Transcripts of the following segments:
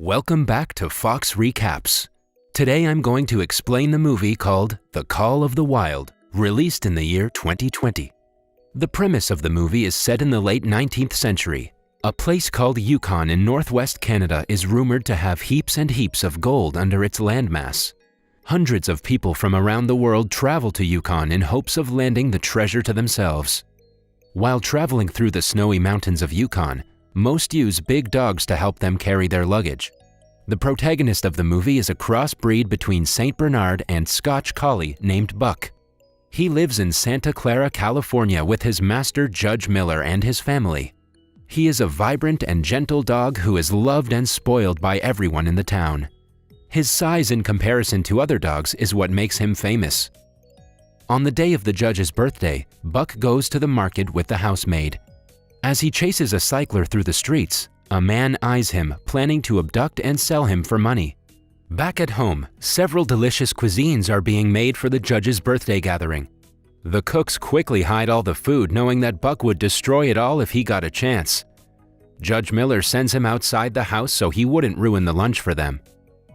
Welcome back to Fox Recaps. Today I'm going to explain the movie called The Call of the Wild, released in the year 2020. The premise of the movie is set in the late 19th century. A place called Yukon in northwest Canada is rumored to have heaps and heaps of gold under its landmass. Hundreds of people from around the world travel to Yukon in hopes of landing the treasure to themselves. While traveling through the snowy mountains of Yukon, most use big dogs to help them carry their luggage. The protagonist of the movie is a crossbreed between Saint Bernard and Scotch Collie named Buck. He lives in Santa Clara, California with his master Judge Miller and his family. He is a vibrant and gentle dog who is loved and spoiled by everyone in the town. His size in comparison to other dogs is what makes him famous. On the day of the judge's birthday, Buck goes to the market with the housemaid. As he chases a cycler through the streets, a man eyes him, planning to abduct and sell him for money. Back at home, several delicious cuisines are being made for the judge's birthday gathering. The cooks quickly hide all the food, knowing that Buck would destroy it all if he got a chance. Judge Miller sends him outside the house so he wouldn't ruin the lunch for them.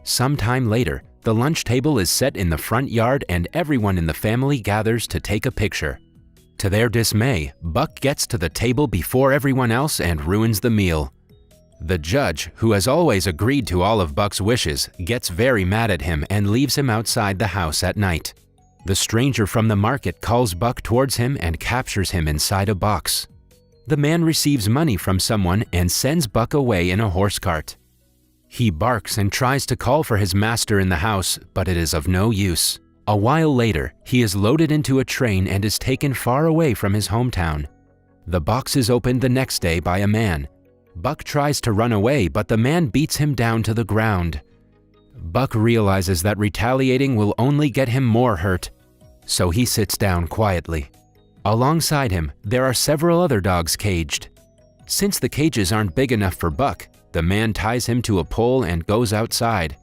Sometime later, the lunch table is set in the front yard and everyone in the family gathers to take a picture. To their dismay, Buck gets to the table before everyone else and ruins the meal. The judge, who has always agreed to all of Buck's wishes, gets very mad at him and leaves him outside the house at night. The stranger from the market calls Buck towards him and captures him inside a box. The man receives money from someone and sends Buck away in a horse cart. He barks and tries to call for his master in the house, but it is of no use. A while later, he is loaded into a train and is taken far away from his hometown. The box is opened the next day by a man. Buck tries to run away, but the man beats him down to the ground. Buck realizes that retaliating will only get him more hurt, so he sits down quietly. Alongside him, there are several other dogs caged. Since the cages aren't big enough for Buck, the man ties him to a pole and goes outside.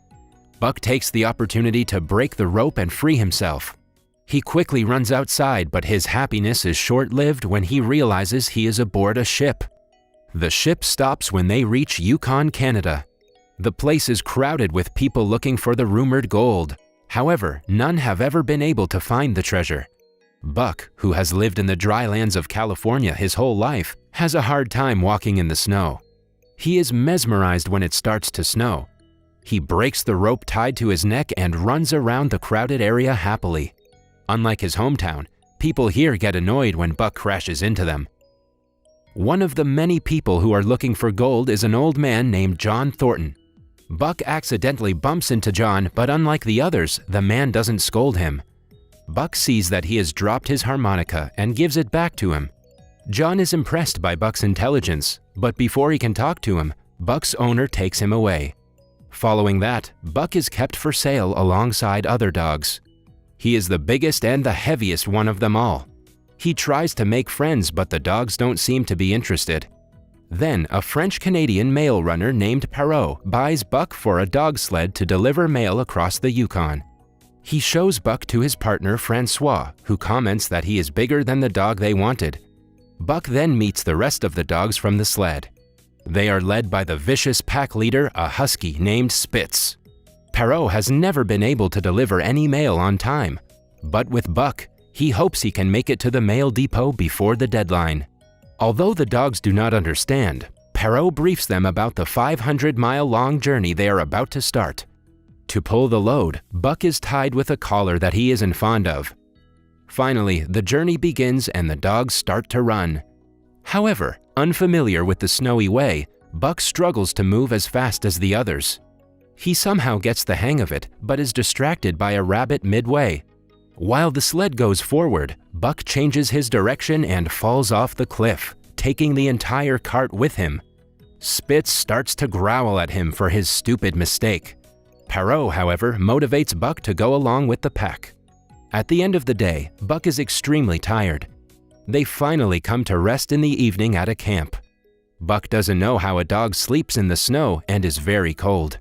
Buck takes the opportunity to break the rope and free himself. He quickly runs outside, but his happiness is short-lived when he realizes he is aboard a ship. The ship stops when they reach Yukon, Canada. The place is crowded with people looking for the rumored gold. However, none have ever been able to find the treasure. Buck, who has lived in the dry lands of California his whole life, has a hard time walking in the snow. He is mesmerized when it starts to snow. He breaks the rope tied to his neck and runs around the crowded area happily. Unlike his hometown, people here get annoyed when Buck crashes into them. One of the many people who are looking for gold is an old man named John Thornton. Buck accidentally bumps into John, but unlike the others, the man doesn't scold him. Buck sees that he has dropped his harmonica and gives it back to him. John is impressed by Buck's intelligence, but before he can talk to him, Buck's owner takes him away. Following that, Buck is kept for sale alongside other dogs. He is the biggest and the heaviest one of them all. He tries to make friends, but the dogs don't seem to be interested. Then, a French-Canadian mail runner named Perrault buys Buck for a dog sled to deliver mail across the Yukon. He shows Buck to his partner Francois, who comments that he is bigger than the dog they wanted. Buck then meets the rest of the dogs from the sled. They are led by the vicious pack leader, a husky named Spitz. Perrault has never been able to deliver any mail on time, but with Buck, he hopes he can make it to the mail depot before the deadline. Although the dogs do not understand, Perrault briefs them about the 500-mile-long journey they are about to start. To pull the load, Buck is tied with a collar that he isn't fond of. Finally, the journey begins and the dogs start to run. However, unfamiliar with the snowy way, Buck struggles to move as fast as the others. He somehow gets the hang of it, but is distracted by a rabbit midway. While the sled goes forward, Buck changes his direction and falls off the cliff, taking the entire cart with him. Spitz starts to growl at him for his stupid mistake. Perrault, however, motivates Buck to go along with the pack. At the end of the day, Buck is extremely tired. They finally come to rest in the evening at a camp. Buck doesn't know how a dog sleeps in the snow and is very cold.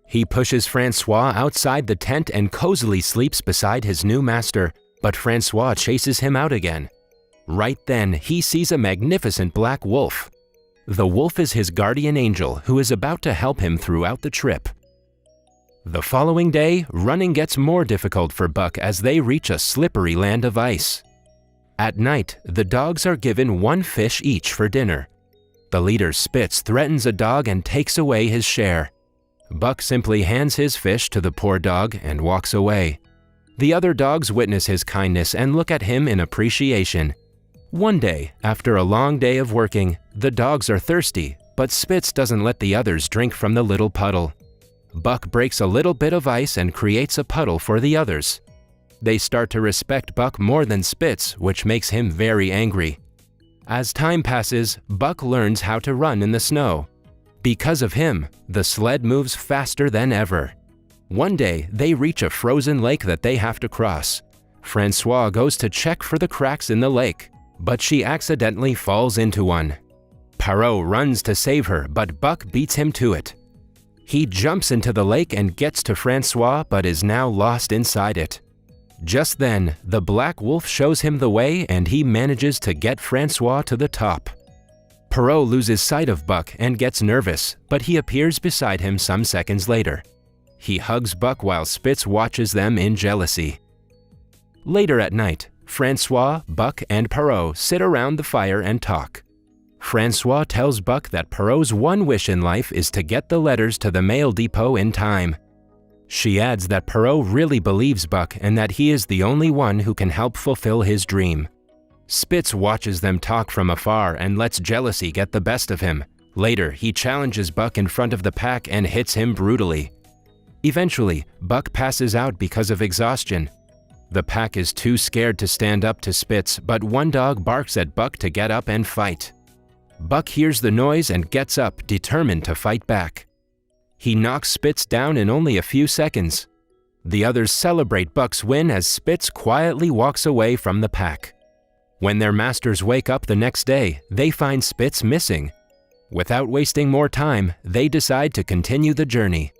He pushes Francois outside the tent and cozily sleeps beside his new master, but Francois chases him out again. Right then, he sees a magnificent black wolf. The wolf is his guardian angel who is about to help him throughout the trip. The following day, running gets more difficult for Buck as they reach a slippery land of ice. At night, the dogs are given one fish each for dinner. The leader Spitz threatens a dog and takes away his share. Buck simply hands his fish to the poor dog and walks away. The other dogs witness his kindness and look at him in appreciation. One day, after a long day of working, the dogs are thirsty, but Spitz doesn't let the others drink from the little puddle. Buck breaks a little bit of ice and creates a puddle for the others. They start to respect Buck more than Spitz, which makes him very angry. As time passes, Buck learns how to run in the snow. Because of him, the sled moves faster than ever. One day, they reach a frozen lake that they have to cross. Francois goes to check for the cracks in the lake, but she accidentally falls into one. Perrault runs to save her, but Buck beats him to it. He jumps into the lake and gets to Francois, but is now lost inside it. Just then, the black wolf shows him the way and he manages to get Francois to the top. Perrault loses sight of Buck and gets nervous, but he appears beside him some seconds later. He hugs Buck while Spitz watches them in jealousy. Later at night, Francois, Buck, and Perrault sit around the fire and talk. Francois tells Buck that Perrault's one wish in life is to get the letters to the mail depot in time. She adds that Perrault really believes Buck and that he is the only one who can help fulfill his dream. Spitz watches them talk from afar and lets jealousy get the best of him. Later, he challenges Buck in front of the pack and hits him brutally. Eventually, Buck passes out because of exhaustion. The pack is too scared to stand up to Spitz, but one dog barks at Buck to get up and fight. Buck hears the noise and gets up, determined to fight back. He knocks Spitz down in only a few seconds. The others celebrate Buck's win as Spitz quietly walks away from the pack. When their masters wake up the next day, they find Spitz missing. Without wasting more time, they decide to continue the journey.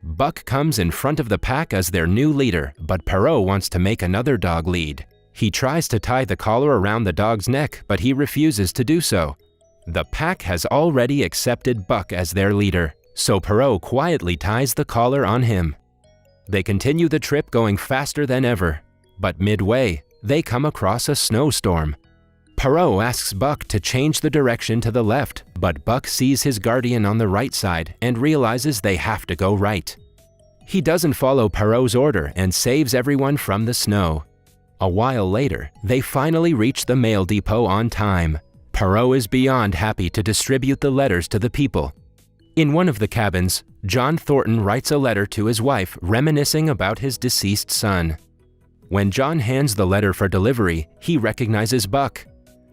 Buck comes in front of the pack as their new leader, but Perrault wants to make another dog lead. He tries to tie the collar around the dog's neck, but he refuses to do so. The pack has already accepted Buck as their leader, so Perrault quietly ties the collar on him. They continue the trip going faster than ever, but midway, they come across a snowstorm. Perrault asks Buck to change the direction to the left, but Buck sees his guardian on the right side and realizes they have to go right. He doesn't follow Perrault's order and saves everyone from the snow. A while later, they finally reach the mail depot on time. Perrault is beyond happy to distribute the letters to the people. In one of the cabins, John Thornton writes a letter to his wife reminiscing about his deceased son. When John hands the letter for delivery, he recognizes Buck.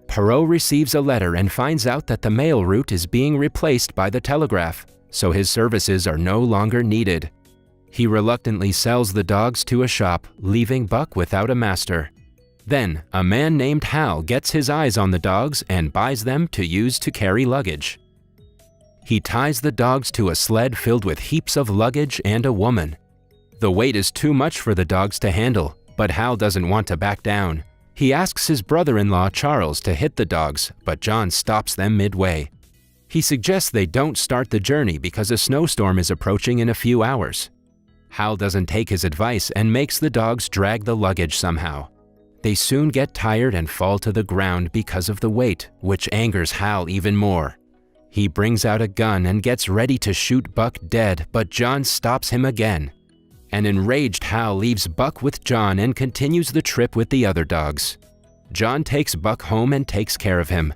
Perrault receives a letter and finds out that the mail route is being replaced by the telegraph, so his services are no longer needed. He reluctantly sells the dogs to a shop, leaving Buck without a master. Then, a man named Hal gets his eyes on the dogs and buys them to use to carry luggage. He ties the dogs to a sled filled with heaps of luggage and a woman. The weight is too much for the dogs to handle, but Hal doesn't want to back down. He asks his brother-in-law Charles to hit the dogs, but John stops them midway. He suggests they don't start the journey because a snowstorm is approaching in a few hours. Hal doesn't take his advice and makes the dogs drag the luggage somehow. They soon get tired and fall to the ground because of the weight, which angers Hal even more. He brings out a gun and gets ready to shoot Buck dead, but John stops him again. An enraged Hal leaves Buck with John and continues the trip with the other dogs. John takes Buck home and takes care of him.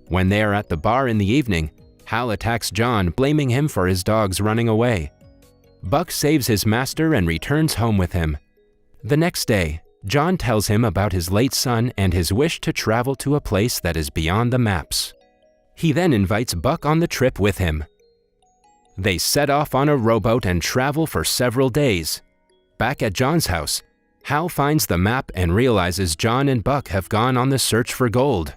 When they are at the bar in the evening, Hal attacks John, blaming him for his dogs running away. Buck saves his master and returns home with him. The next day, John tells him about his late son and his wish to travel to a place that is beyond the maps. He then invites Buck on the trip with him. They set off on a rowboat and travel for several days. Back at John's house, Hal finds the map and realizes John and Buck have gone on the search for gold.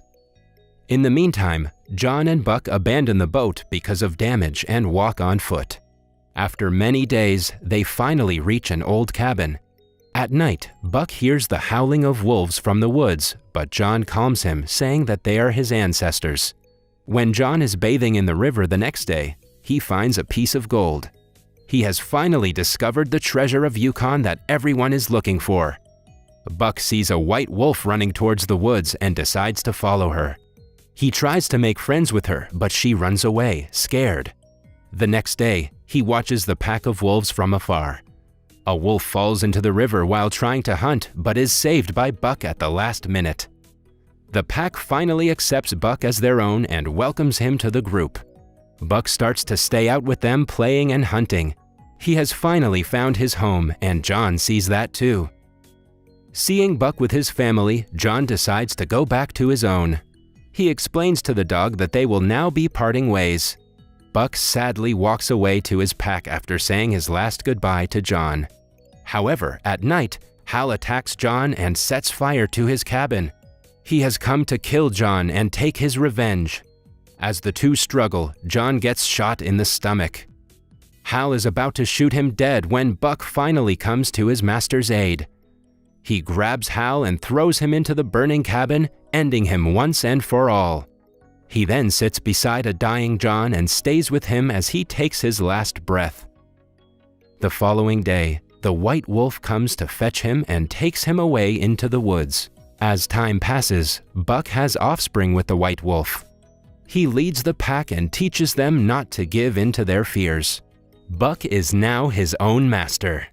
In the meantime, John and Buck abandon the boat because of damage and walk on foot. After many days, they finally reach an old cabin. At night, Buck hears the howling of wolves from the woods, but John calms him, saying that they are his ancestors. When John is bathing in the river the next day, he finds a piece of gold. He has finally discovered the treasure of Yukon that everyone is looking for. Buck sees a white wolf running towards the woods and decides to follow her. He tries to make friends with her, but she runs away, scared. The next day, he watches the pack of wolves from afar. A wolf falls into the river while trying to hunt, but is saved by Buck at the last minute. The pack finally accepts Buck as their own and welcomes him to the group. Buck starts to stay out with them playing and hunting. He has finally found his home, and John sees that too. Seeing Buck with his family, John decides to go back to his own. He explains to the dog that they will now be parting ways. Buck sadly walks away to his pack after saying his last goodbye to John. However, at night, Hal attacks John and sets fire to his cabin. He has come to kill John and take his revenge. As the two struggle, John gets shot in the stomach. Hal is about to shoot him dead when Buck finally comes to his master's aid. He grabs Hal and throws him into the burning cabin, ending him once and for all. He then sits beside a dying John and stays with him as he takes his last breath. The following day, the white wolf comes to fetch him and takes him away into the woods. As time passes, Buck has offspring with the white wolf. He leads the pack and teaches them not to give in to their fears. Buck is now his own master.